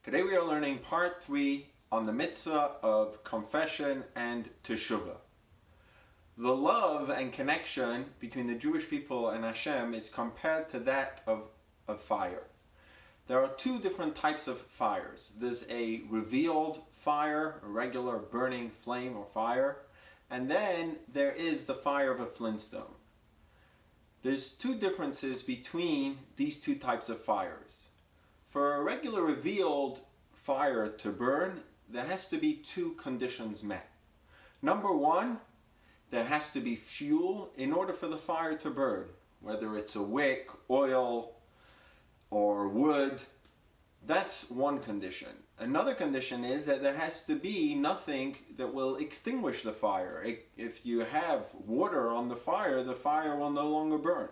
Today we are learning part 3 on the mitzvah of confession and teshuvah. The love and connection between the Jewish people and Hashem is compared to that of fire. There are two different types of fires. There's a revealed fire, a regular burning flame or fire, and then there is the fire of a flintstone. There's two differences between these two types of fires. For a regular revealed fire to burn, there has to be two conditions met. Number one, there has to be fuel in order for the fire to burn, whether it's a wick, oil, or wood. That's one condition. Another condition is that there has to be nothing that will extinguish the fire. If you have water on the fire will no longer burn.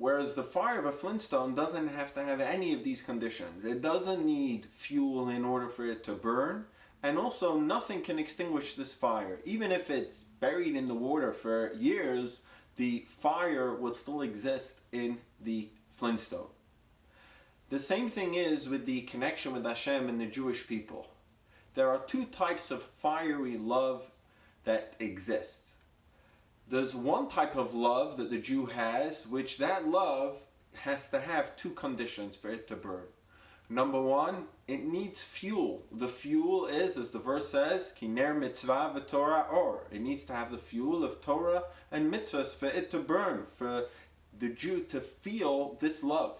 Whereas the fire of a flintstone doesn't have to have any of these conditions. It doesn't need fuel in order for it to burn, and also nothing can extinguish this fire. Even if it's buried in the water for years, the fire will still exist in the flintstone. The same thing is with the connection with Hashem and the Jewish people. There are two types of fiery love that exist. There's one type of love that the Jew has, which that love has to have two conditions for it to burn. Number one, it needs fuel. The fuel is, as the verse says, Kiner mitzvah v'torah or. It needs to have the fuel of Torah and mitzvahs for it to burn, for the Jew to feel this love.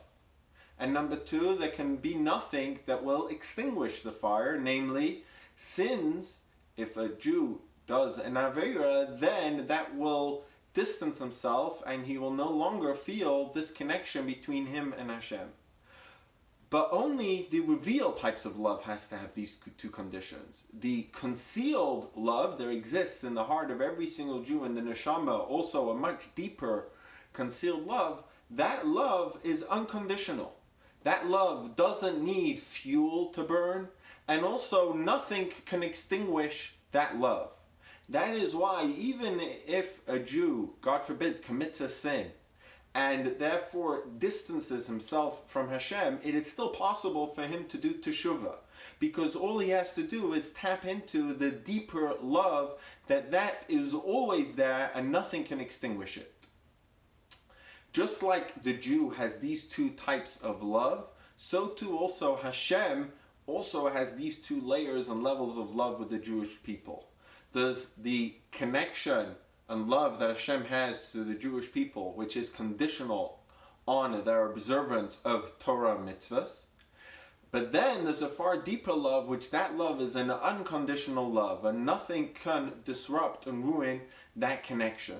And number two, there can be nothing that will extinguish the fire, namely sins. If a Jew does an Aveira, then that will distance himself and he will no longer feel this connection between him and Hashem. But only the revealed types of love has to have these two conditions. The concealed love that exists in the heart of every single Jew in the neshama, also a much deeper concealed love, that love is unconditional. That love doesn't need fuel to burn, and also nothing can extinguish that love. That is why even if a Jew, God forbid, commits a sin and therefore distances himself from Hashem, it is still possible for him to do teshuvah, because all he has to do is tap into the deeper love that is always there and nothing can extinguish it. Just like the Jew has these two types of love, so too also Hashem also has these two layers and levels of love with the Jewish people. There's the connection and love that Hashem has to the Jewish people, which is conditional on their observance of Torah mitzvahs. But then there's a far deeper love, which that love is an unconditional love, and nothing can disrupt and ruin that connection.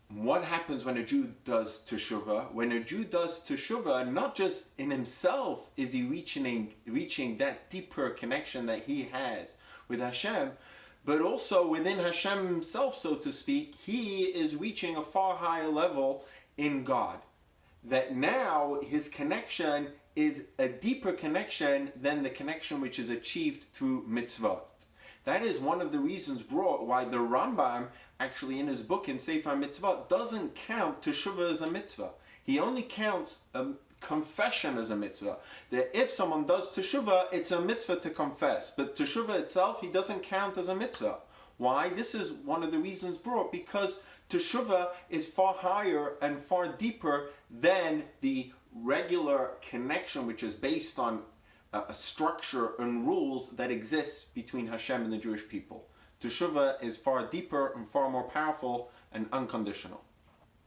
What happens when a Jew does teshuvah? When a Jew does teshuvah, not just in himself is he reaching that deeper connection that he has with Hashem, but also within Hashem himself, so to speak, he is reaching a far higher level in God. That now his connection is a deeper connection than the connection which is achieved through mitzvot. That is one of the reasons why the Rambam, actually in his book in Sefer Mitzvot, doesn't count teshuvah as a mitzvah. He only counts confession as a mitzvah. That if someone does teshuvah, it's a mitzvah to confess. But teshuvah itself, he doesn't count as a mitzvah. Why? This is one of the reasons brought, because teshuvah is far higher and far deeper than the regular connection which is based on a structure and rules that exists between Hashem and the Jewish people. Teshuvah is far deeper and far more powerful and unconditional.